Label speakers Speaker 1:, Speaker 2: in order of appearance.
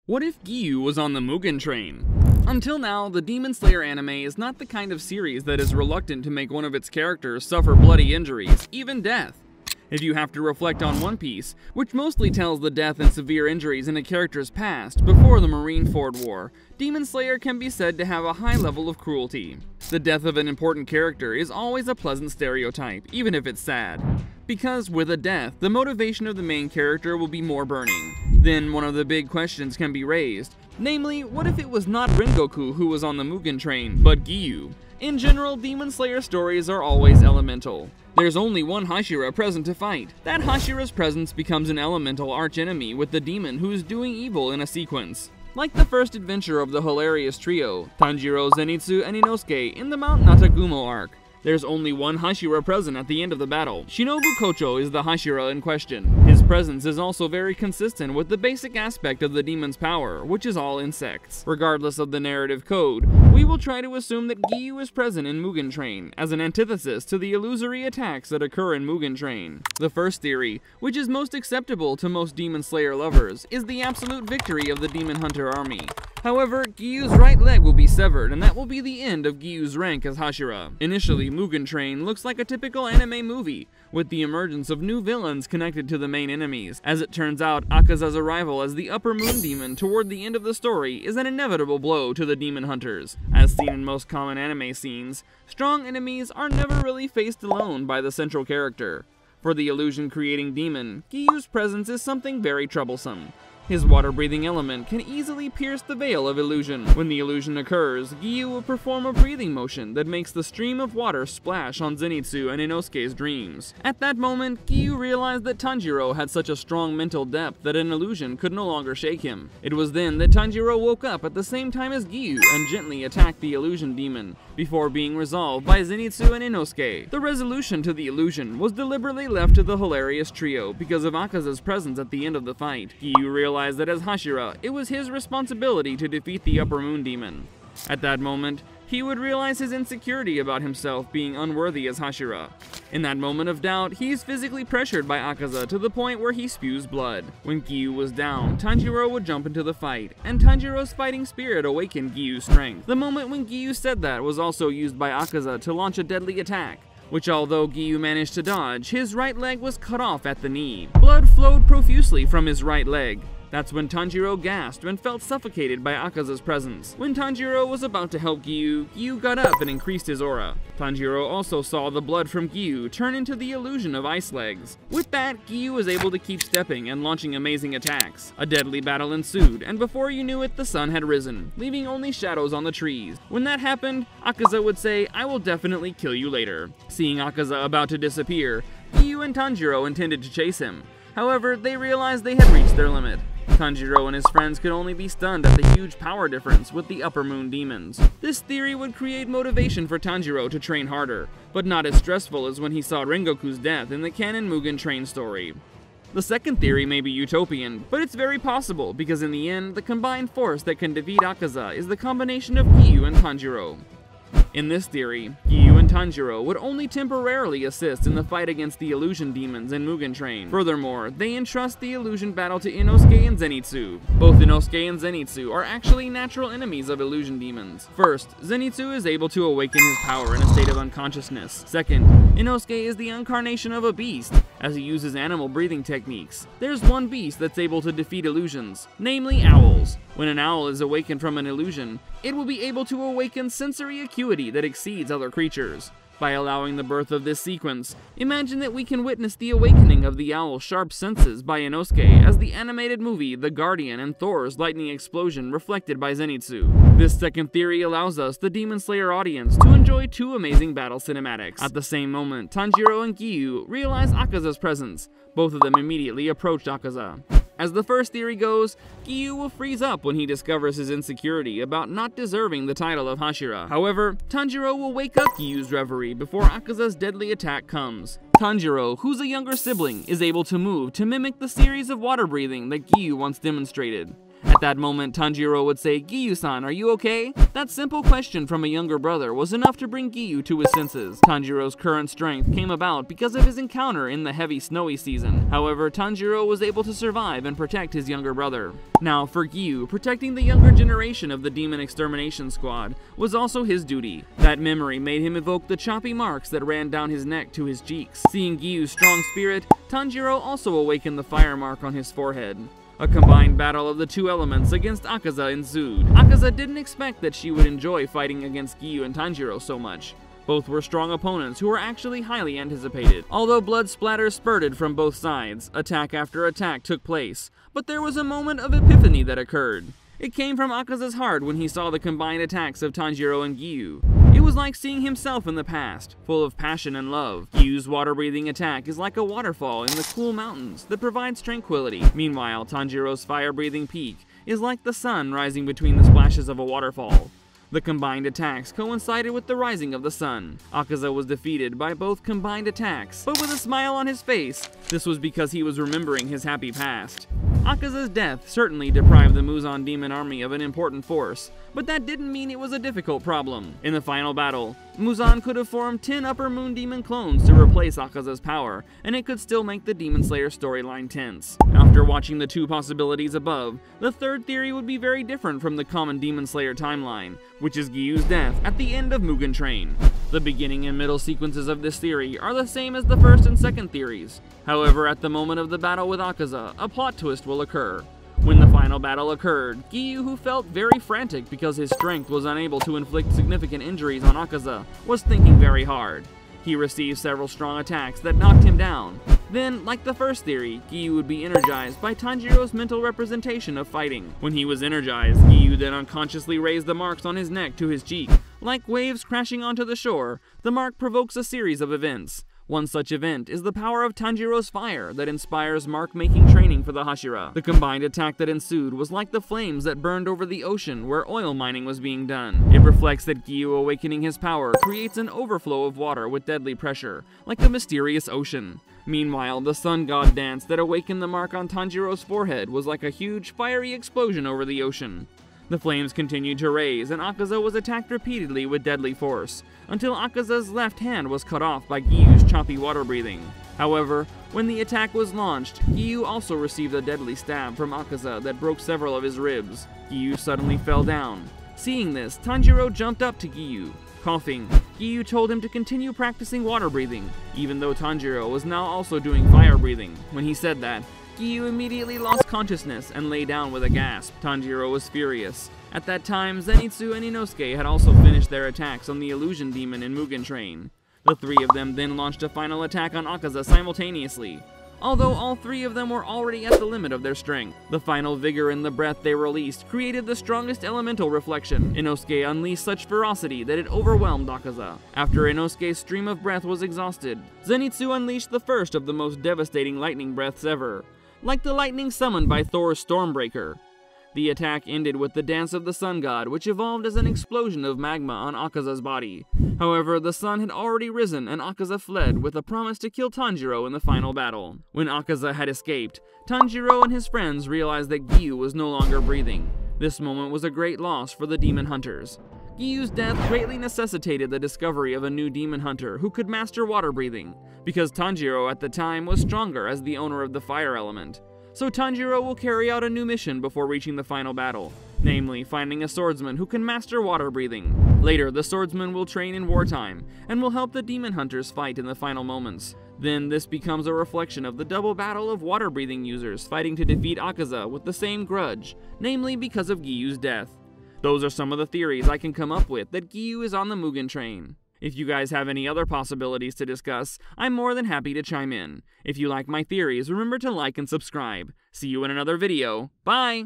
Speaker 1: What if Giyu was on the Mugen train? Until now, the Demon Slayer anime is not the kind of series that is reluctant to make one of its characters suffer bloody injuries, even death. If you have to reflect on One Piece, which mostly tells the death and severe injuries in a character's past before the Marineford War, Demon Slayer can be said to have a high level of cruelty. The death of an important character is always a pleasant stereotype, even if it's sad. Because with a death, the motivation of the main character will be more burning. Then one of the big questions can be raised. Namely, what if it was not Rengoku who was on the Mugen train, but Giyu? In general, Demon Slayer stories are always elemental. There's only one Hashira present to fight. That Hashira's presence becomes an elemental archenemy with the demon who is doing evil in a sequence. Like the first adventure of the hilarious trio, Tanjiro, Zenitsu, and Inosuke in the Mount Natagumo arc. There's only one Hashira present at the end of the battle. Shinobu Kocho is the Hashira in question. His presence is also very consistent with the basic aspect of the demon's power, which is all insects. Regardless of the narrative code, we will try to assume that Giyu is present in Mugen Train, as an antithesis to the illusory attacks that occur in Mugen Train. The first theory, which is most acceptable to most Demon Slayer lovers, is the absolute victory of the Demon Hunter army. However, Giyu's right leg will be severed, and that will be the end of Giyu's rank as Hashira. Initially, Mugen Train looks like a typical anime movie, with the emergence of new villains connected to the main enemies. As it turns out, Akaza's arrival as the Upper Moon Demon toward the end of the story is an inevitable blow to the Demon Hunters. As seen in most common anime scenes, strong enemies are never really faced alone by the central character. For the illusion-creating demon, Giyu's presence is something very troublesome. His water-breathing element can easily pierce the veil of illusion. When the illusion occurs, Giyu will perform a breathing motion that makes the stream of water splash on Zenitsu and Inosuke's dreams. At that moment, Giyu realized that Tanjiro had such a strong mental depth that an illusion could no longer shake him. It was then that Tanjiro woke up at the same time as Giyu and gently attacked the illusion demon, before being resolved by Zenitsu and Inosuke. The resolution to the illusion was deliberately left to the hilarious trio because of Akaza's presence at the end of the fight. Giyu realized that as Hashira, it was his responsibility to defeat the Upper Moon Demon. At that moment, he would realize his insecurity about himself being unworthy as Hashira. In that moment of doubt, he is physically pressured by Akaza to the point where he spews blood. When Giyu was down, Tanjiro would jump into the fight, and Tanjiro's fighting spirit awakened Giyu's strength. The moment when Giyu said that was also used by Akaza to launch a deadly attack, which although Giyu managed to dodge, his right leg was cut off at the knee. Blood flowed profusely from his right leg. That's when Tanjiro gasped and felt suffocated by Akaza's presence. When Tanjiro was about to help Giyu, Giyu got up and increased his aura. Tanjiro also saw the blood from Giyu turn into the illusion of ice legs. With that, Giyu was able to keep stepping and launching amazing attacks. A deadly battle ensued, and before you knew it, the sun had risen, leaving only shadows on the trees. When that happened, Akaza would say, "I will definitely kill you later." Seeing Akaza about to disappear, Giyu and Tanjiro intended to chase him. However, they realized they had reached their limit. Tanjiro and his friends could only be stunned at the huge power difference with the Upper Moon Demons. This theory would create motivation for Tanjiro to train harder, but not as stressful as when he saw Rengoku's death in the canon Mugen Train story. The second theory may be utopian, but it's very possible because in the end, the combined force that can defeat Akaza is the combination of Giyu and Tanjiro. In this theory, Giyu and Tanjiro would only temporarily assist in the fight against the illusion demons in Mugen Train. Furthermore, they entrust the illusion battle to Inosuke and Zenitsu. Both Inosuke and Zenitsu are actually natural enemies of illusion demons. First, Zenitsu is able to awaken his power in a state of unconsciousness. Second, Inosuke is the incarnation of a beast, as he uses animal breathing techniques. There's one beast that's able to defeat illusions, namely owls. When an owl is awakened from an illusion, it will be able to awaken sensory acuity that exceeds other creatures. By allowing the birth of this sequence, imagine that we can witness the awakening of the owl's sharp senses by Inosuke as the animated movie The Guardian and Thor's lightning explosion reflected by Zenitsu. This second theory allows us, the Demon Slayer audience, to enjoy two amazing battle cinematics. At the same moment, Tanjiro and Giyu realize Akaza's presence. Both of them immediately approached Akaza. As the first theory goes, Giyu will freeze up when he discovers his insecurity about not deserving the title of Hashira. However, Tanjiro will wake up Giyu's reverie before Akaza's deadly attack comes. Tanjiro, who's a younger sibling, is able to move to mimic the series of water breathing that Giyu once demonstrated. At that moment, Tanjiro would say, "Giyu-san, are you okay?" That simple question from a younger brother was enough to bring Giyu to his senses. Tanjiro's current strength came about because of his encounter in the heavy snowy season. However, Tanjiro was able to survive and protect his younger brother. Now, for Giyu, protecting the younger generation of the Demon Extermination Squad was also his duty. That memory made him evoke the choppy marks that ran down his neck to his cheeks. Seeing Giyu's strong spirit, Tanjiro also awakened the fire mark on his forehead. A combined battle of the two elements against Akaza ensued. Akaza didn't expect that she would enjoy fighting against Giyu and Tanjiro so much. Both were strong opponents who were actually highly anticipated. Although blood splatters spurted from both sides, attack after attack took place, but there was a moment of epiphany that occurred. It came from Akaza's heart when he saw the combined attacks of Tanjiro and Giyu. It was like seeing himself in the past, full of passion and love. Giyu's water-breathing attack is like a waterfall in the cool mountains that provides tranquility. Meanwhile, Tanjiro's fire-breathing peak is like the sun rising between the splashes of a waterfall. The combined attacks coincided with the rising of the sun. Akaza was defeated by both combined attacks, but with a smile on his face. This was because he was remembering his happy past. Akaza's death certainly deprived the Muzan demon army of an important force, but that didn't mean it was a difficult problem. In the final battle, Muzan could have formed 10 Upper Moon Demon clones to replace Akaza's power, and it could still make the Demon Slayer storyline tense. After watching the two possibilities above, the third theory would be very different from the common Demon Slayer timeline, which is Giyu's death at the end of Mugen Train. The beginning and middle sequences of this theory are the same as the first and second theories. However, at the moment of the battle with Akaza, a plot twist will occur. When the final battle occurred, Giyu, who felt very frantic because his strength was unable to inflict significant injuries on Akaza, was thinking very hard. He received several strong attacks that knocked him down. Then, like the first theory, Giyu would be energized by Tanjiro's mental representation of fighting. When he was energized, Giyu then unconsciously raised the marks on his neck to his cheek. Like waves crashing onto the shore, the mark provokes a series of events. One such event is the power of Tanjiro's fire that inspires mark-making training for the Hashira. The combined attack that ensued was like the flames that burned over the ocean where oil mining was being done. It reflects that Giyu awakening his power creates an overflow of water with deadly pressure, like a mysterious ocean. Meanwhile, the sun god dance that awakened the mark on Tanjiro's forehead was like a huge, fiery explosion over the ocean. The flames continued to raise, and Akaza was attacked repeatedly with deadly force, until Akaza's left hand was cut off by Giyu's choppy water breathing. However, when the attack was launched, Giyu also received a deadly stab from Akaza that broke several of his ribs. Giyu suddenly fell down. Seeing this, Tanjiro jumped up to Giyu. Coughing, Giyu told him to continue practicing water breathing, even though Tanjiro was now also doing fire breathing. When he said that, Giyu immediately lost consciousness and lay down with a gasp. Tanjiro was furious. At that time, Zenitsu and Inosuke had also finished their attacks on the illusion demon in Mugen Train. The three of them then launched a final attack on Akaza simultaneously. Although all three of them were already at the limit of their strength, the final vigor in the breath they released created the strongest elemental reflection. Inosuke unleashed such ferocity that it overwhelmed Akaza. After Inosuke's stream of breath was exhausted, Zenitsu unleashed the first of the most devastating lightning breaths ever, like the lightning summoned by Thor's Stormbreaker. The attack ended with the Dance of the Sun God, which evolved as an explosion of magma on Akaza's body. However, the sun had already risen and Akaza fled with a promise to kill Tanjiro in the final battle. When Akaza had escaped, Tanjiro and his friends realized that Giyu was no longer breathing. This moment was a great loss for the demon hunters. Giyu's death greatly necessitated the discovery of a new demon hunter who could master water breathing, because Tanjiro at the time was stronger as the owner of the fire element. So Tanjiro will carry out a new mission before reaching the final battle, namely finding a swordsman who can master water breathing. Later, the swordsman will train in wartime, and will help the demon hunters fight in the final moments. Then this becomes a reflection of the double battle of water breathing users fighting to defeat Akaza with the same grudge, namely because of Giyu's death. Those are some of the theories I can come up with that Giyu is on the Mugen Train. If you guys have any other possibilities to discuss, I'm more than happy to chime in. If you like my theories, remember to like and subscribe. See you in another video. Bye!